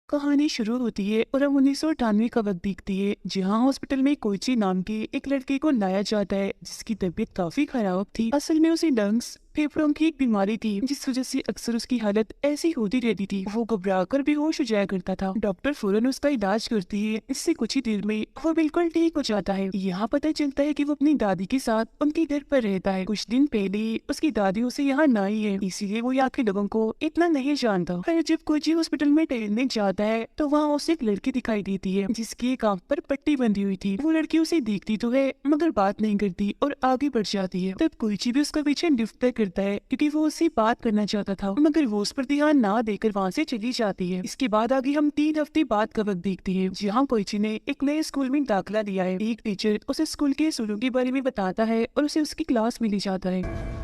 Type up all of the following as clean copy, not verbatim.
कहानी शुरू होती है और अब 1998 का वक्त दिखती है जहाँ हॉस्पिटल में कोइची नाम के एक लड़के को लाया जाता है जिसकी तबीयत काफी खराब थी। असल में उसे लंग्स फेफड़ों की एक बीमारी थी जिस वजह से अक्सर उसकी हालत ऐसी होती रहती थी। वो घबरा कर बेहोश हो जाया करता था। डॉक्टर फौरन उसका इलाज करती है। इससे कुछ ही देर में वो बिल्कुल ठीक हो जाता है। यहाँ पता चलता है कि वो अपनी दादी के साथ उनके घर पर रहता है। कुछ दिन पहले उसकी दादी उसे यहाँ लाई है, इसीलिए वो यहाँ के लोगों को इतना नहीं जानता। फिर जब कोची हॉस्पिटल में टहलने जाता है तो वहाँ उसे एक लड़की दिखाई देती है जिसकी एक आंख पर पट्टी बंधी हुई थी। वो लड़की उसे देखती तो है मगर बात नहीं करती और आगे बढ़ जाती है। तब कोची भी उसका पीछे लिफ्ट तक करता है क्योंकि वो उससे बात करना चाहता था, मगर वो उस पर ध्यान ना देकर वहाँ से चली जाती है। इसके बाद आगे हम 3 हफ्ते बाद का वक्त देखते हैं जहाँ कोची ने एक नए स्कूल में दाखिला लिया है। एक टीचर उसे स्कूल के असूलों के बारे में बताता है और उसे उसकी क्लास में ले जाता है।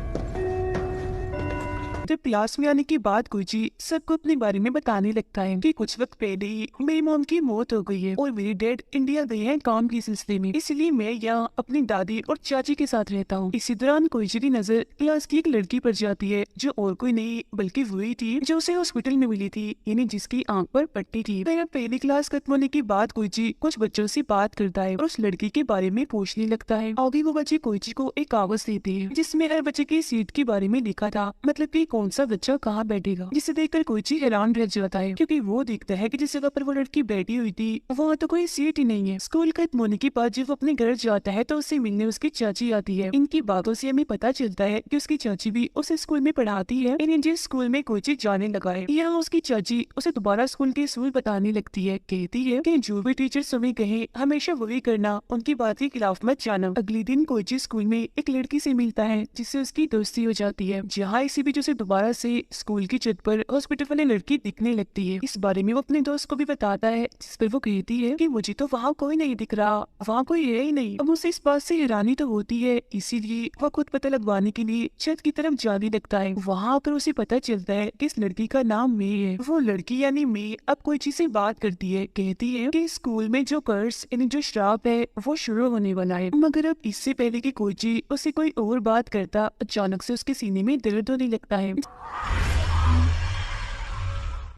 जब क्लास में आने के बाद कोची सबको अपने बारे में बताने लगता है कि कुछ वक्त पहले ही मेरी मॉम की मौत हो गई है और मेरे डैड इंडिया गए हैं काम के सिलसिले में, इसलिए मैं यहाँ अपनी दादी और चाची के साथ रहता हूँ। इसी दौरान कोची की नजर क्लास की एक लड़की पर जाती है जो और कोई नहीं बल्कि वही थी जो उसे हॉस्पिटल में मिली थी, यानी जिसकी आंख पर पट्टी थी। फिर पहली क्लास खत्म होने के बाद कोची कुछ बच्चों से बात करता है और उस लड़की के बारे में पूछने लगता है। आगे वो बच्चे कोची को एक कागज देते हैं जिसमें हर बच्चे की सीट के बारे में लिखा था, मतलब कि कौन सा बच्चा कहाँ बैठेगा। जिसे देखकर कोची हैरान रह जाता है क्योंकि वो देखता है कि जिस जगह पर वो लड़की बैठी हुई थी वहाँ तो कोई सीट ही नहीं है। स्कूल खत्म होने के बाद जब वो अपने घर जाता है तो उससे मिलने उसकी चाची आती है। इनकी बातों से हमें पता चलता है कि उसकी चाची भी उसे स्कूल में पढ़ाती है, यानी जिस स्कूल में कोची जाने लगा है। यहाँ उसकी चाची उसे दोबारा स्कूल के असूल बताने लगती है। कहती है कि जो भी टीचर तुम्हें कहे हमेशा वही करना, उनकी बात के खिलाफ मत जाना। अगले दिन कोची स्कूल में एक लड़की से मिलता है जिससे उसकी दोस्ती हो जाती है। जहाँ इसी बीच उसे दोबारा से स्कूल की छत पर हॉस्पिटल वाली लड़की दिखने लगती है। इस बारे में वो अपने दोस्त को भी बताता है, जिस पर वो कहती है कि मुझे तो वहाँ कोई नहीं दिख रहा, वहाँ कोई है ही नहीं। अब उसे इस बात से हैरानी तो होती है, इसीलिए वो खुद पता लगवाने के लिए छत की तरफ जाने लगता है। वहाँ आकर उसे पता चलता है कि इस लड़की का नाम मे है। वो लड़की यानी मे अब कोई चीज से बात करती है। कहती है कि स्कूल में जो कर्स यानी जो श्राप है वो शुरू होने वाला है। मगर अब इससे पहले कि कोची उसे कोई और बात करता, अचानक से उसके सीने में दर्द होने लगता है।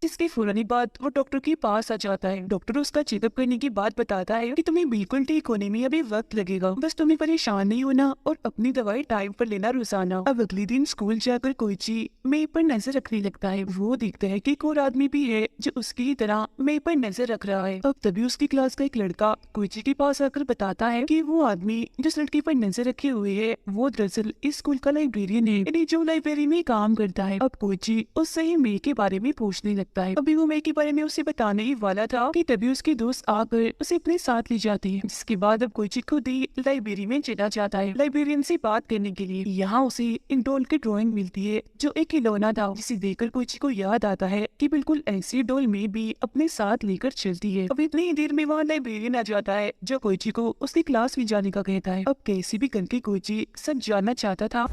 इसके फौरन बाद वो डॉक्टर के पास आ जाता है। डॉक्टर उसका चेकअप करने की बात बताता है कि तुम्हें बिल्कुल ठीक होने में अभी वक्त लगेगा, बस तुम्हें परेशान नहीं होना और अपनी दवाई टाइम पर लेना रोजाना। अब अगले दिन स्कूल जाकर कोची मे पर नजर रखने लगता है। वो देखता है कि एक और आदमी भी है जो उसकी ही तरह मे पर नजर रख रहा है। अब तभी उसकी क्लास का एक लड़का कोची के पास आकर बताता है कि वो आदमी जिस लड़की पर नजर रखे हुए है वो दरअसल इस स्कूल का लाइब्रेरियन है, यानी जो लाइब्रेरी में काम करता है। अब कोची उससे ही मे के बारे में पूछने लगता है। अभी वो मे के बारे में उसे बताने ही वाला था कि तभी उसकी दोस्त आकर उसे अपने साथ ले जाती है। जिसके बाद अब कोची खुद ही लाइब्रेरी में चला जाता है लाइब्रेरियन से बात करने के लिए। यहाँ उसे एक डॉल की ड्राइंग मिलती है जो एक खिलौना था, जिसे देखकर कोची को याद आता है कि बिल्कुल ऐसी डॉल में भी अपने साथ लेकर चलती है। अब इतनी ही देर में वहाँ लाइब्रेरियन आ जाता है जो कोची को उसकी क्लास में जाने का कहता है। अब कैसे भी करके कोची सब जानना चाहता था,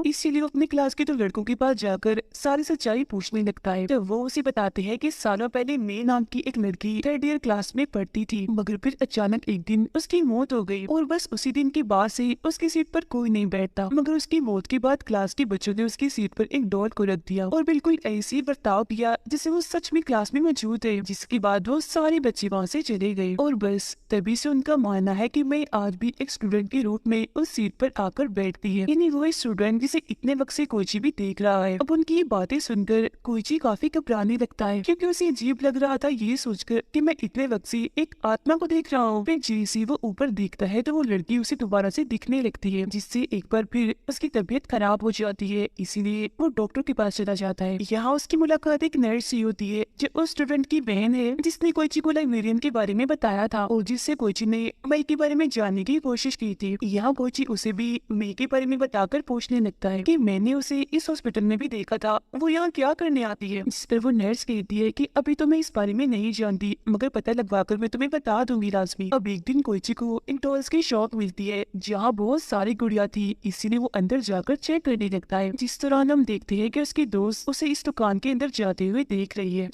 इसीलिए वो अपने क्लास के 2 लड़कों के पास जाकर सारी सच्चाई पूछने लगता है। तो वो उसे बताते हैं कि सालों पहले मे नाम की एक लड़की 3rd ईयर क्लास में पढ़ती थी, मगर फिर अचानक एक दिन उसकी मौत हो गई और बस उसी दिन के बाद से उसकी सीट पर कोई नहीं बैठता। मगर उसकी मौत के बाद क्लास के बच्चों ने उसकी सीट पर एक डॉल को रख दिया और बिल्कुल ऐसे ही बर्ताव किया जैसे वो सच में क्लास में मौजूद है। जिसके बाद वो सारे बच्चे वहाँ से चले गए और बस तभी से उनका मानना है कि मैं आज भी एक स्टूडेंट के रूप में उस सीट पर आकर बैठती है, यानी वो स्टूडेंट जिसे इतने वक्त से कोची भी देख रहा है। अब उनकी ये बातें सुनकर कोची काफी घबराने लगता है क्योंकि उसे अजीब लग रहा था ये सोचकर कि मैं इतने वक्त से एक आत्मा को देख रहा हूँ। फिर जैसे वो ऊपर देखता है तो वो लड़की उसे दोबारा से दिखने लगती है, जिससे एक बार फिर उसकी तबीयत खराब हो जाती है। इसीलिए वो डॉक्टर के पास चला जाता है। यहाँ उसकी मुलाकात एक नर्स से होती है जो उस स्टूडेंट की बहन है जिसने कोची को लाइब्रेरियन के बारे में बताया था और जिससे कोची ने मई के बारे में जानने की कोशिश की थी। यहाँ कोची उसे भी मई के बारे में बताकर पूछने लगता है कि मैंने उसे इस हॉस्पिटल में भी देखा था, वो यहाँ क्या करने आती है। जिस पर वो नर्स कहती है कि अभी तो मैं इस बारे में नहीं जानती, मगर पता लगवाकर मैं तुम्हें बता दूंगी लाजमी। अब एक दिन कोची को एक डॉल्स की शॉप मिलती है जहाँ बहुत सारी गुड़िया थी, इसीलिए वो अंदर जाकर चेक करने लगता है। जिस दौरान हम देखते हैं कि उसकी दोस्त उसे इस दुकान के अंदर जाते हुए देख रही है।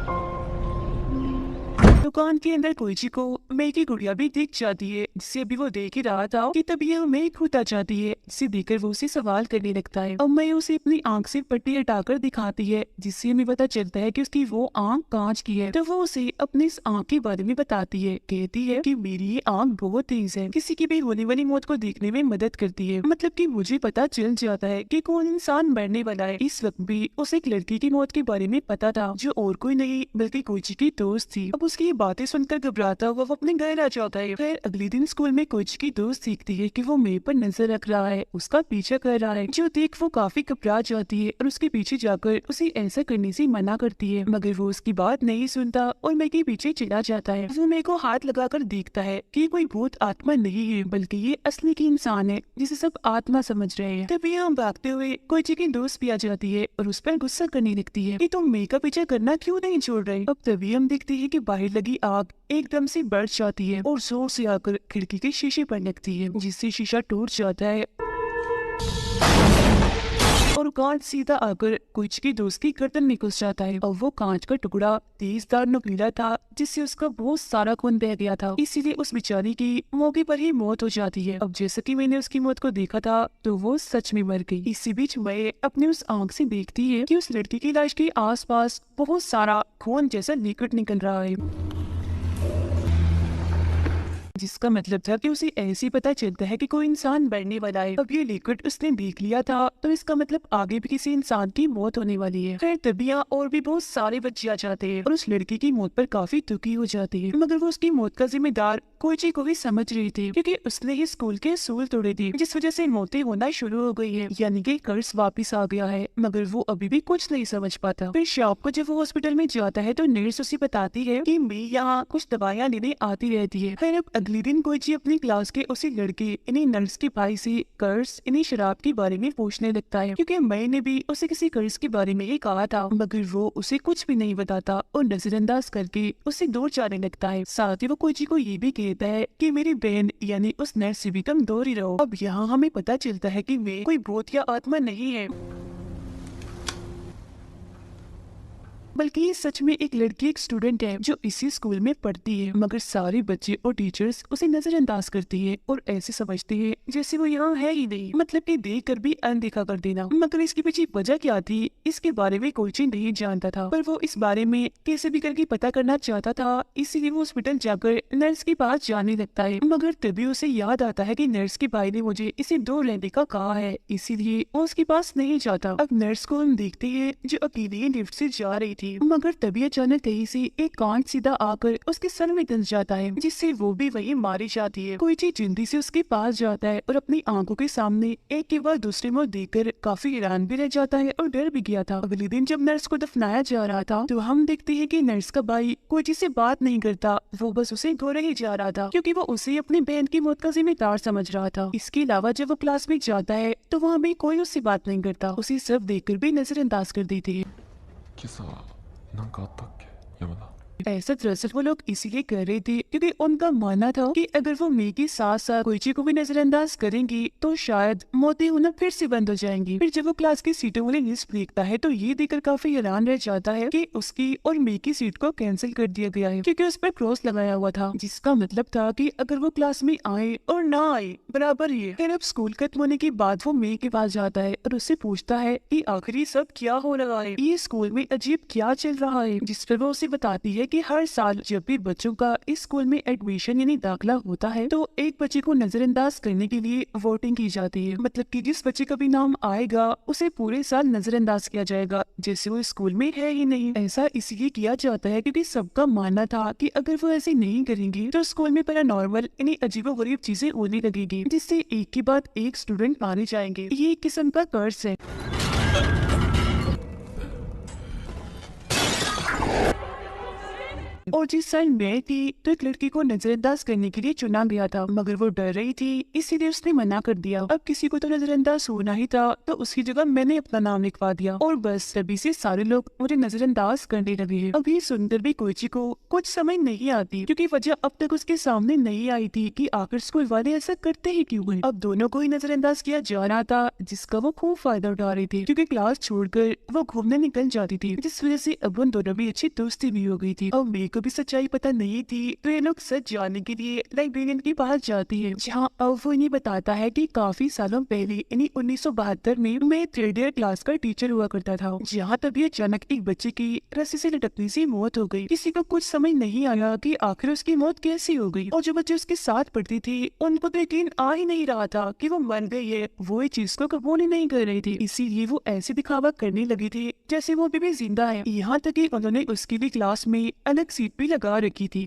दुकान के अंदर कोइची को मई की गुड़िया भी दिख जाती है, जिसे अभी वो देख ही रहा था कि तभी यह मई खुद आ जाती है, जिसे देखकर वो उसे सवाल करने लगता है। अब मई उसे अपनी आंख से पट्टी हटाकर दिखाती है, जिससे हमें पता चलता है कि उसकी वो आंख कांच की है। तो वो उसे अपनी इस आंख के बारे में बताती है, कहती है कि मेरी ये आंख बहुत तेज है, किसी की भी होने वाली मौत को देखने में मदद करती है। मतलब कि मुझे पता चल जाता है कि कौन इंसान मरने वाला है। इस वक्त भी उसे एक लड़की की मौत के बारे में पता था, जो और कोई नहीं बल्कि कोइची की दोस्त थी। अब उसकी ये बातें सुनकर घबराता हुआ वो अपने घर आ जाता है। फिर अगले दिन स्कूल में कोइची की दोस्त सीखती है कि वो मई पर नजर रख रहा है, उसका पीछा कर रहा है, जो देख वो काफी घबरा जाती है और उसके पीछे जाकर उसे ऐसा करने से मना करती है, मगर वो उसकी बात नहीं सुनता और मई के पीछे चला जाता है। वो मई को हाथ लगाकर देखता है कि कोई भूत आत्मा नहीं है, बल्कि ये असली की इंसान है, जिसे सब आत्मा समझ रहे हैं। तभी हम भागते हुए कोइची की दोस्त भी आ जाती है और उस पर गुस्सा करने लगती है कि तुम मई का पीछा करना क्यों नहीं छोड़ रहे। अब तभी हम देखते हैं कि बाहर लगी आग एकदम से बढ़ जाती है और जोर से आकर खिड़की के शीशे पर लगती है, जिससे शीशा टूट जाता है और कांच सीधा आकर कोइची की दोस्त की गर्दन में घुस जाता है। और वो कांच का टुकड़ा तेजदार नुकीला था, जिससे उसका बहुत सारा खून बह गया था, इसीलिए उस बेचारी की मौके पर ही मौत हो जाती है। अब जैसे कि मैंने उसकी मौत को देखा था, तो वो सच में मर गई। इसी बीच मैं अपनी उस आंख से देखती है कि उस लड़की की लाश के आसपास बहुत सारा खून जैसा लिक्विड निकल रहा है, जिसका मतलब था कि उसे ऐसे ही पता चलता है कि कोई इंसान मरने वाला है। अब ये लिक्विड उसने देख लिया था, तो इसका मतलब आगे भी किसी इंसान की मौत होने वाली है। फिर तभी यहाँ और भी बहुत सारे बच्चे आ जाते हैं और उस लड़की की मौत पर काफी दुखी हो जाती है, मगर वो उसकी मौत का जिम्मेदार कोइची को भी समझ रही थी, क्योंकि उसने ही स्कूल के असूल तोड़े थे, जिस वजह से मौतें होना शुरू हो गई है, यानी कि कर्ज वापिस आ गया है। मगर वो अभी भी कुछ नहीं समझ पाता। फिर शाम को जब वो हॉस्पिटल में जाता है, तो नर्स उसे बताती है कि मैं यहाँ कुछ दवाइयाँ लेने आती रहती है। फिर अब अगले दिन कोइची अपनी क्लास के उसी लड़के इन्हीं नर्स के भाई से कर्ज इन्हीं शराब के बारे में पूछने लगता है, क्योंकि मैंने भी उसे किसी कर्ज के बारे में ही कहा था, मगर वो उसे कुछ भी नहीं बताता और नजरअंदाज करके उसे दूर जाने लगता है। साथ ही वो कोइची को ये भी कहता है कि मेरी बहन यानी उस नर्स से भी तुम दूर ही रहो। अब यहाँ हमें पता चलता है कि वे कोई भूत या आत्मा नहीं है, बल्कि ये सच में एक लड़की, एक स्टूडेंट है जो इसी स्कूल में पढ़ती है। मगर सारे बच्चे और टीचर्स उसे नजरअंदाज करती है और ऐसे समझते हैं जैसे वो यहाँ है ही नहीं, मतलब कि देख कर भी अनदेखा कर देना। मगर इसके पीछे वजह क्या थी, इसके बारे में कोई नहीं जानता था, पर वो इस बारे में कैसे भी करके पता करना चाहता था, इसीलिए वो हॉस्पिटल जाकर नर्स के पास जाने लगता है। मगर तभी उसे याद आता है कि नर्स के भाई ने मुझे इसे दूर रहने का कहा है, इसीलिए वो उसके पास नहीं जाता। अब नर्स को हम देखते हैं जो अकेले लिफ्ट से जा रही थी, मगर तभी अचानक कहीं से एक कांच सीधा आकर उसके सर में धंस जाता है, जिससे वो भी वही मारी जाती है। कोइची जल्दी से उसके पास जाता है और अपनी आंखों के सामने एक के बाद दूसरे में देखकर काफी हैरान भी रह जाता है और डर भी गया था। अगले दिन जब नर्स को दफनाया जा रहा था, तो हम देखते हैं कि नर्स का भाई कोइची से बात नहीं करता, वो बस उसे गोरे ही जा रहा था, क्योंकि वो उसे अपनी बहन की मौत का जिम्मेदार समझ रहा था। इसके अलावा जब वो क्लास में जाता है, तो वहाँ भी कोई उससे बात नहीं करता, उसे सब देखकर भी नजरअंदाज कर देती है। 今朝なんかあったっけ山田。 ऐसा दरअसल वो लोग इसीलिए कर रहे थे क्योंकि उनका मानना था कि अगर वो मई के साथ साथ कोइची को भी नजरअंदाज करेंगी तो शायद मौतें होना फिर से बंद हो जाएंगी। फिर जब वो क्लास की सीटों वाली लिस्ट देखता है, तो ये देखकर काफी हैरान रह जाता है कि उसकी और मई की सीट को कैंसिल कर दिया गया है, क्योंकि उस पर क्रॉस लगाया हुआ था, जिसका मतलब था कि अगर वो क्लास में आए और ना आए बराबर ही है। फिर अब स्कूल खत्म होने के बाद वो मई के पास जाता है और उससे पूछता है कि आखिर सब क्या हो रहा है, ये स्कूल में अजीब क्या चल रहा है, जिस पर वो उसे बताती है कि हर साल जब भी बच्चों का इस स्कूल में एडमिशन यानी दाखिला होता है, तो एक बच्चे को नजरअंदाज करने के लिए वोटिंग की जाती है। मतलब कि जिस बच्चे का भी नाम आएगा उसे पूरे साल नजरअंदाज किया जाएगा, जैसे वो स्कूल में है ही नहीं। ऐसा इसलिए किया जाता है क्योंकि सबका मानना था कि अगर वो ऐसे नहीं करेंगे तो स्कूल में पैरानॉर्मल यानी अजीबोगरीब चीजें होने लगेगी, जिससे एक के बाद एक स्टूडेंट मारे जाएंगे। ये एक किस्म का कर्ज है। और जिस साल मैं थी तो एक लड़की को नजरअंदाज करने के लिए चुना गया था, मगर वो डर रही थी इसीलिए उसने मना कर दिया। अब किसी को तो नजरअंदाज होना ही था, तो उसकी जगह मैंने अपना नाम लिखवा दिया और बस तभी से सारे लोग मुझे नजरअंदाज करने लगे हैं। अभी सुनकर भी कोइची को कुछ समझ नहीं आती, क्योंकि वजह अब तक उसके सामने नहीं आई थी कि आखिर स्कूल वाले ऐसा करते ही क्यों हैं। अब दोनों को ही नजरअंदाज किया जा रहा था, जिसका वो खूब फायदा उठा रही थी, क्योंकि क्लास छोड़कर वो घूमने निकल जाती थी, जिस वजह से अब उन दोनों भी अच्छी दोस्ती भी हो गई थी। अब को भी सच्चाई पता नहीं थी तो ये लोग सच जानने के लिए लाइब्रेरियन के पास जाती है, जहाँ अब वो इन्हें बताता है कि काफी सालों पहले यानी 1972 में मैं 3rd ईयर क्लास का टीचर हुआ करता था, जहाँ तभी अचानक एक बच्चे की रस्सी से लटकने से मौत हो गई। किसी को कुछ समझ नहीं आया कि आखिर उसकी मौत कैसे हो गई, और जो बच्चे उसके साथ पढ़ती थी उनको तो यकीन आ ही नहीं रहा था कि वो मर गई है। वो इस चीज को कबूल ही नहीं कर रही थी, इसीलिए वो ऐसे दिखावा करने लगी थी जैसे वो अभी भी जिंदा है। यहाँ तक कि उन्होंने उसके लिए क्लास में अलग सीट भी लगा रखी थी।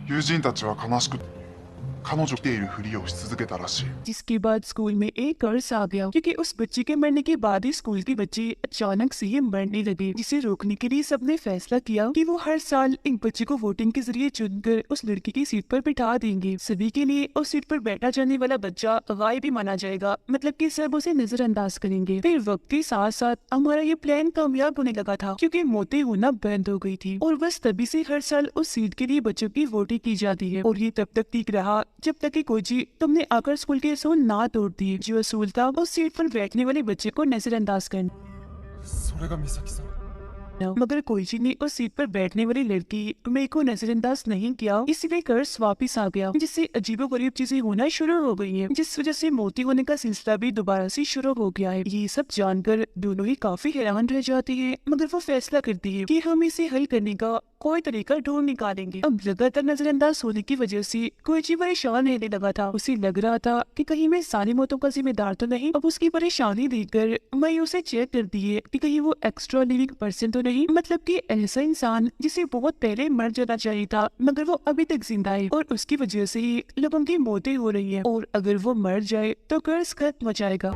友人たちは悲しく彼女を見ているふりをし続けたらしい。 जिसके बाद स्कूल में एक कर्ज आ गया, क्योंकि उस बच्चे के मरने के बाद ही स्कूल के बच्चे अचानक से ही मरने लगे, जिसे रोकने के लिए सबने फैसला किया कि वो हर साल एक बच्चे को वोटिंग के जरिए चुनकर उस लड़की की सीट पर बिठा देंगे। सभी के लिए उस सीट पर बैठा जाने वाला बच्चा गायब ही माना जाएगा, मतलब कि सब उसे नजरअंदाज करेंगे। फिर वक्त के साथ साथ हमारा ये प्लान कामयाब होने लगा था, क्योंकि मौतें होना बंद हो गई थी, और बस तभी से हर साल उस सीट के लिए बच्चों की वोटिंग की जाती है। और ये तब तक ठीक रहा जब तक कि कोई तुमने आकर स्कूल के असूल ना तोड़ दिए। जो असूल था उस सीट पर बैठने वाले बच्चे को नजरअंदाज करना। それが美咲さん。 मगर कोईची ने उस सीट पर बैठने वाली लड़की मेरे को नजरअंदाज नहीं किया, इसलिए कर्ज वापस आ गया, जिससे अजीबोगरीब चीजें होना शुरू हो गई हैं, जिस वजह से मोती होने का सिलसिला भी दोबारा से शुरू हो गया है। ये सब जानकर दोनों ही काफी हैरान रह जाती हैं, मगर वो फैसला करती है कि हम इसे हल करने का कोई तरीका ढूंढ निकालेंगे। अब लगातार नजरअंदाज होने की वजह से कोईची परेशान रहने लगा था। उसे लग रहा था कि कहीं मैं सारी मौतों का जिम्मेदार तो नहीं। अब उसकी परेशानी देखकर मैं उसे चेक करती है कि कहीं वो एक्स्ट्रा लिविंग पर्सन तो नहीं, मतलब कि ऐसा इंसान जिसे बहुत पहले मर जाना चाहिए था मगर वो अभी तक जिंदा है, और उसकी वजह से ही लोगों की मौतें हो रही हैं, और अगर वो मर जाए तो कर्ज खत्म हो जाएगा।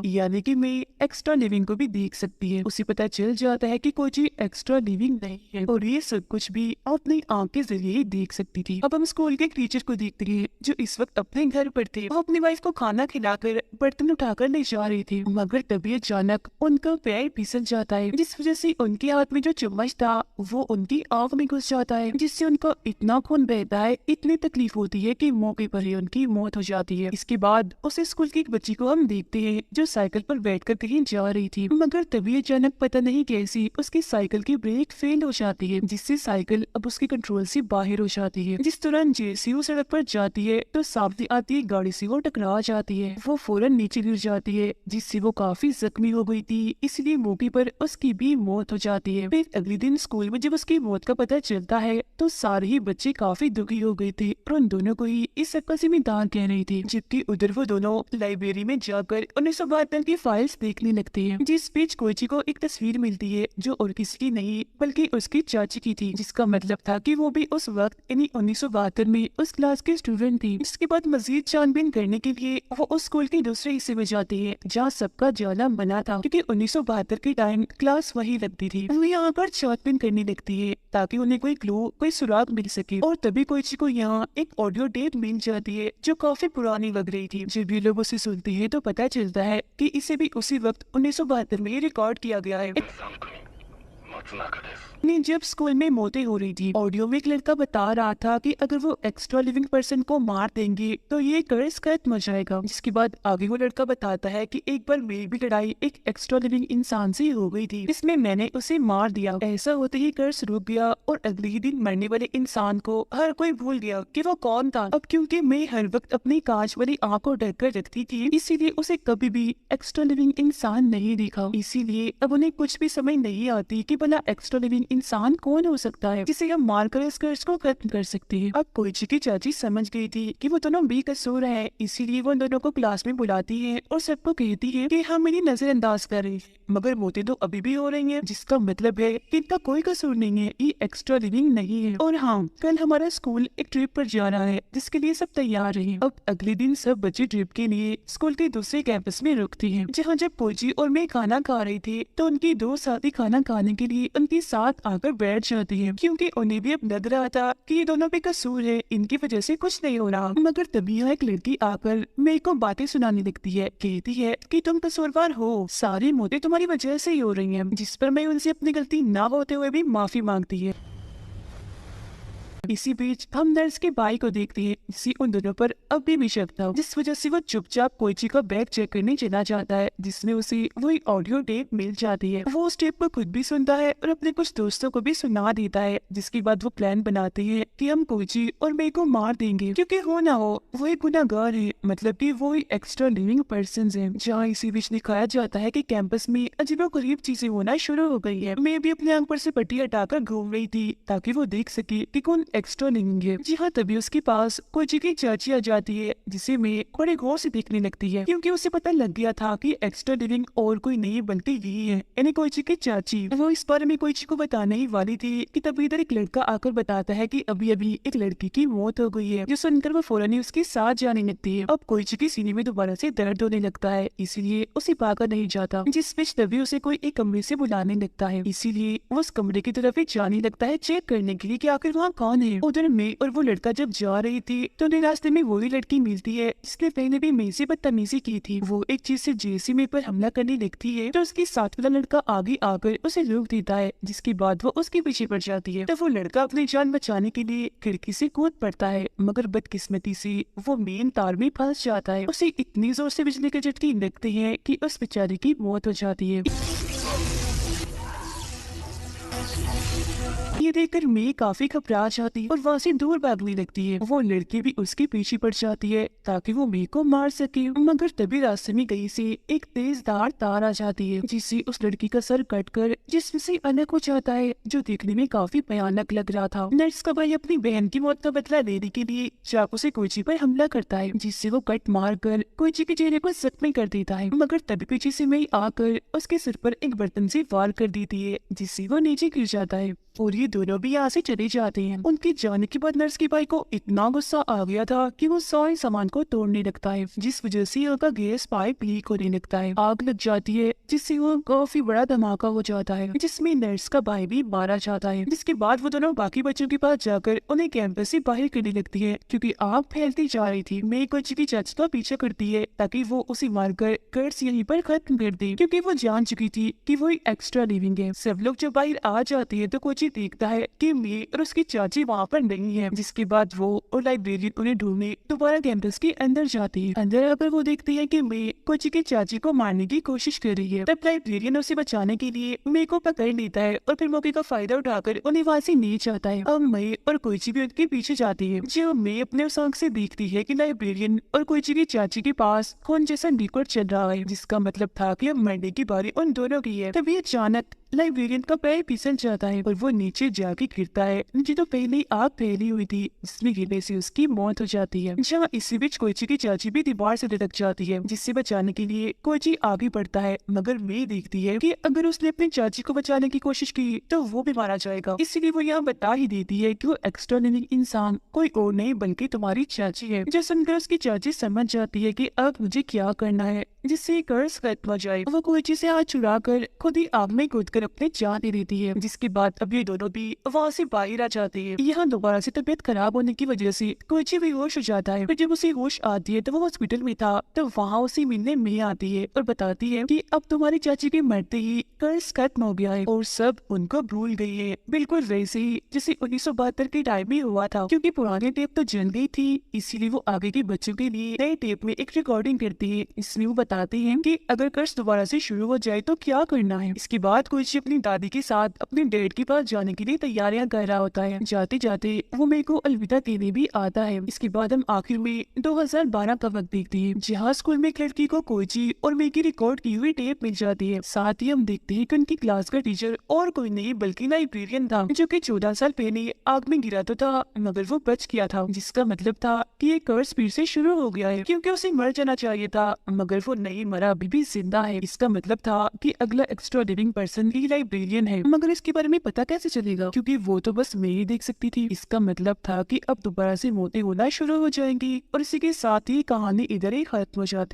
यानी कि मैं एक्स्ट्रा लिविंग को भी देख सकती है। उसे पता चल जाता है कि कोई चीज एक्स्ट्रा लिविंग नहीं है, और ये सब कुछ भी अपनी आंख के जरिए ही देख सकती थी। अब हम स्कूल के टीचर को देखते हैं जो इस वक्त अपने घर पर थे। वो अपनी वाइफ को खाना खिलाकर बर्तन उठाकर ले जा रही थी, मगर तभी अचानक उनका पैर फिसल जाता है, जिस वजह से उनके हाथ में जो चम्मच था वो उनकी आंख में घुस जाता है, जिससे उनका इतना खून बहता है, इतनी तकलीफ होती है कि मौके पर ही उनकी मौत हो जाती है। इसके बाद उस स्कूल की एक बच्ची को हम देखते हैं जो साइकिल पर बैठकर कहीं जा रही थी, मगर तभी अचानक पता नहीं कैसी उसकी साइकिल की ब्रेक फेल हो जाती है, जिससे साइकिल अब उसके कंट्रोल से बाहर हो जाती है। जिस दौरान जैसे वो सड़क पर जाती है तो सामने आती है गाड़ी से वो टकरा जाती है। वो फौरन नीचे गिर जाती है, जिससे वो काफी जख्मी हो गई थी, इसलिए मौके पर उसकी भी मौत हो जाती है। फिर अगले दिन स्कूल में जब उसकी मौत का पता चलता है तो सारे ही बच्चे काफी दुखी हो गए थे, और उन दोनों को ही इस सबका जिम्मेदार कह रही थी, जबकि उधर वो दोनों लाइब्रेरी में जाकर 1972 की फाइल्स देखने लगते हैं, जिस बीच कोईची को एक तस्वीर मिलती है जो और किसी की नहीं बल्कि उसकी चाची की थी, जिसका मतलब था कि वो भी उस वक्त यानी 1972 में उस क्लास के स्टूडेंट थी। इसके बाद मजीद छानबीन करने के लिए वो उस स्कूल के दूसरे हिस्से में जाती है जहाँ सबका जाना मना था, क्योंकि 1972 के टाइम क्लास वही लगती थी। वो यहाँ पर छानबीन करने लगती है ताकि उन्हें कोई क्लू, कोई सुराग मिल सके, और तभी कोईची को यहाँ एक ऑडियो टेप मिल जाती है जो काफी पुरानी लग रही थी। जब ये लोग उसे सुनते हैं तो पता चलता है कि इसे भी उसी वक्त 1972 में रिकॉर्ड किया गया है। जब स्कूल में मौतें हो रही थी, ऑडियो में एक लड़का बता रहा था कि अगर वो एक्स्ट्रा लिविंग पर्सन को मार देंगे तो ये कर्ज खत्म हो जाएगा। जिसके बाद आगे वो लड़का बताता है कि एक बार मेरी भी लड़ाई एक एक्स्ट्रा लिविंग इंसान से हो गई थी, इसमें मैंने उसे मार दिया। ऐसा होते ही कर्ज रुक गया और अगले ही दिन मरने वाले इंसान को हर कोई भूल गया कि वो कौन था। अब क्योंकि मैं हर वक्त अपनी कांच वाली आंख को ढक कर रखती थी, इसीलिए उसे कभी भी एक्स्ट्रा लिविंग इंसान नहीं दिखा। इसीलिए अब उन्हें कुछ भी समझ नहीं आती कि भला एक्स्ट्रा लिविंग इंसान कौन हो सकता है जिसे हम मारकर इस कर्ज को खत्म कर सकते हैं। अब कोईची की चाची समझ गई थी कि वो दोनों बेकसूर हैं, इसीलिए वो दोनों को क्लास में बुलाती है और सबको कहती है कि हम इन्हें नजरअंदाज कर रहे हैं, मगर मौतें तो अभी भी हो रही हैं, जिसका मतलब है कि इनका कोई कसूर नहीं है, ये एक्स्ट्रा लिविंग नहीं है। और हाँ, कल हमारा स्कूल एक ट्रिप पर जा रहा है जिसके लिए सब तैयार रहे। अब अगले दिन सब बच्चे ट्रिप के लिए स्कूल के दूसरे कैंपस में रुकते हैं, जहाँ जब कोईची और मैं खाना खा रही थी तो उनकी दो साथी खाना खाने के लिए उनके साथ आकर बैठ जाती है, क्योंकि उन्हें भी अब लग रहा था कि ये दोनों बेकसूर है, इनकी वजह से कुछ नहीं हो रहा। मगर तभी यहाँ एक लड़की आकर मेरे को बातें सुनाने लगती है, कहती है कि तुम कसूरवार हो, सारी मौतें तुम्हारी वजह से ही हो रही हैं, जिस पर मैं उनसे अपनी गलती ना होते हुए भी माफी मांगती है। इसी बीच हम नर्स के भाई को देखते हैं जिसे उन दोनों पर अभी भी शक था, जिस वजह से वो चुपचाप कोइची का बैग चेक करने चला जाता है, जिसमें उसे वही ऑडियो टेप मिल जाती है। वो उस टेप को खुद भी सुनता है और अपने कुछ दोस्तों को भी सुना देता है, जिसके बाद वो प्लान बनाते हैं कि हम कोइची और मे को मार देंगे, क्योंकि हो ना हो वो एक गुनाहगार है, मतलब कि वो एक एक्स्ट्रा लिविंग पर्सन है। जहाँ इसी बीच दिखाया जाता है कि कैंपस में अजीबोगरीब चीजें होना शुरू हो गई है। मैं भी अपने आंख पर से पट्टी हटाकर घूम रही थी ताकि वो देख सके कि कौन एक्स्ट्रा लिविंग है। जी हाँ, तभी उसके पास कोइची की चाची आ जाती है, जिसे मैं बड़े गौर से देखने लगती है, क्योंकि उसे पता लग गया था कि एक्स्ट्रा लिविंग और कोई नहीं बल्कि यही है, यानी कोइची की चाची। वो इस बारे में कोइची को बताने ही वाली थी कि तभी इधर एक लड़का आकर बताता है कि अभी अभी एक लड़की की मौत हो गई है, जो सुनकर वो फौरन ही उसके साथ जाने लगती है। अब कोइची की सीने में दोबारा से दर्द होने लगता है, इसीलिए उसे भागा नहीं जाता, जिस बीच तभी उसे कोई एक कमरे से बुलाने लगता है, इसीलिए वो उस कमरे की तरफ ही जाने लगता है चेक करने के लिए कि आखिर वहाँ कौन है। उधर मैं और वो लड़का जब जा रही थी तो उन्हें रास्ते में वही लड़की मिलती है जिसने पहले भी मैं से बदतमीजी की थी। वो एक चीज से जैसे मैं पर हमला करने लगती है तो उसके साथ वाला लड़का आगे आकर उसे रोक देता है, जिसके बाद वो उसके पीछे पड़ जाती है। तो वो लड़का अपनी जान बचाने के लिए खिड़की से कूद पड़ता है, मगर बदकिस्मती से वो मेन तार में फंस जाता है। उसे इतनी जोर से बिजली के झटके लगते हैं कि उस बेचारे की मौत हो जाती है। ये देखकर मैं काफी घबरा जाती है और वहाँ से दूर भागने लगती है। वो लड़की भी उसके पीछे पड़ जाती है ताकि वो मे को मार सके, मगर तभी रास्ते में कहीं से एक तेजधार तार आ जाती है, जिससे उस लड़की का सर कटकर जिसमें से अलग हो जाता है, जो देखने में काफी भयानक लग रहा था। नर्स का भाई अपनी बहन की मौत का बदला लेने के लिए चाकू से कोइची पर हमला करता है, जिससे वो कट मार कर कोइची के चेहरे को जख्मी कर देता है, मगर तभी पीछे से मैं आकर उसके सिर पर एक बर्तन से वार कर देती है, जिससे वो नीचे गिर जाता है और ये दोनों भी यहाँ से चले जाते हैं। उनके जाने के बाद नर्स के भाई को इतना गुस्सा आ गया था कि वो सारे सामान को तोड़ने लगता है, जिस वजह से उनका गैस पाइप लीक होने लगता है। आग लग जाती है जिससे वो काफी बड़ा धमाका हो जाता है, जिसमें नर्स का भाई भी मारा जाता है। जिसके बाद वो दोनों बाकी बच्चों के पास जाकर उन्हें कैंपस से बाहर करने लगती है, क्योंकि आग फैलती जा रही थी। मैं कोइची की चाची का पीछा करती है ताकि वो उसे मारकर कर्स यहीं पर खत्म कर दे, क्योंकि वो जान चुकी थी कि वो एक्स्ट्रा लिविंग है। सब लोग जब बाहर आ जाते हैं तो कोइची देखता है कि मैं और उसकी चाची वहाँ पर नहीं है, जिसके बाद वो और लाइब्रेरियन उन्हें ढूंढने दोबारा कैंपस के अंदर जाती है। अंदर आकर वो देखते हैं कि मैं कोइची की चाची को मारने की कोशिश कर रही है। तब लाइब्रेरियन उसे बचाने के लिए मैं को पकड़ लेता है और फिर मौके का फायदा उठाकर उन्हें वहाँ से ले जाता है। अब मैं और कोइची भी उनके पीछे जाती है। जब मैं अपने उस आंख से देखती है कि लाइब्रेरियन और कोइची की चाची के पास खून जैसा लिक्विड चल रहा है, जिसका मतलब था कि अब मरने की बारी उन दोनों की है। तभी अचानक लाइब्रेरियन का पैर फिसल जाता है और वो नीचे जाके गिरता है, नीचे तो पहले ही आग फैली हुई थी, जिसमें गिरने से उसकी मौत हो जाती है। जहाँ इसी बीच कोइची की चाची भी दीवार से लटक जाती है, जिससे बचाने के लिए कोइची आगे बढ़ता है, मगर मैं देखती है कि अगर उसने अपनी चाची को बचाने की कोशिश की तो वो भी मारा जाएगा। इसीलिए वो यहाँ बता ही देती है कि वो एक्स्ट्रा लिविंग इंसान कोई और नहीं बल्कि तुम्हारी चाची है। जो सुनकर उसकी चाची समझ जाती है कि अब मुझे क्या करना है जिससे कर्ज खत्म हो जाए। वो कोइची से हाथ छुड़ा कर खुद ही आग में कूद कर अपने जान दे देती है, जिसके बाद अब ये दोनों भी वहाँ से बाहर आ जाते हैं। यहाँ दोबारा से तबीयत खराब होने की वजह से कोइची भी होश हो जाता है। फिर जब उसे होश आती है तो वो हॉस्पिटल में था, तो वहाँ उसे मिलने में आती है और बताती है कि अब तुम्हारी चाची के मरते ही कर्ज खत्म हो गया है और सब उनको भूल गई है, बिल्कुल वैसे ही जैसे 1972 के टाइम में हुआ था। क्योंकि पुरानी टेप तो जल गई थी, इसीलिए वो आगे के बच्चों के लिए नए टेप में एक रिकॉर्डिंग करती है। इसमें वो बताते हैं कि अगर कर्ज दोबारा से शुरू हो जाए तो क्या करना है। इसके बाद कोइची अपनी दादी के साथ अपने डैड के पास जाने के लिए तैयारियां कर रहा होता है। जाते जाते वो मेरे को अलविदा कहने भी आता है। इसके बाद हम आखिर में 2012 का वक्त देखते हैं, जहाँ स्कूल में एक लड़की को कोइची और मेरे की रिकॉर्ड की हुई टेप मिल जाती है। साथ ही हम देखते हैं कि उनकी क्लास का टीचर और कोई नहीं बल्कि लाइब्रेरियन था, जो कि 14 साल पहले आग में गिरा तो था मगर वो बच गया था, जिसका मतलब था कि ये कर्ज फिर से शुरू हो गया है, क्योंकि उसे मर जाना चाहिए था मगर वो नहीं मरा, अभी भी जिंदा है। इसका मतलब था कि अगला एक्स्ट्रा लिविंग पर्सन ही लाइब्रेरियन है, मगर इसके बारे में पता कैसे चलेगा, क्योंकि वो तो बस मैं ही देख सकती थी। इसका मतलब था कि अब दोबारा से मौतें होना शुरू हो जाएंगी और इसी के साथ ही कहानी इधर ही खत्म हो जाती।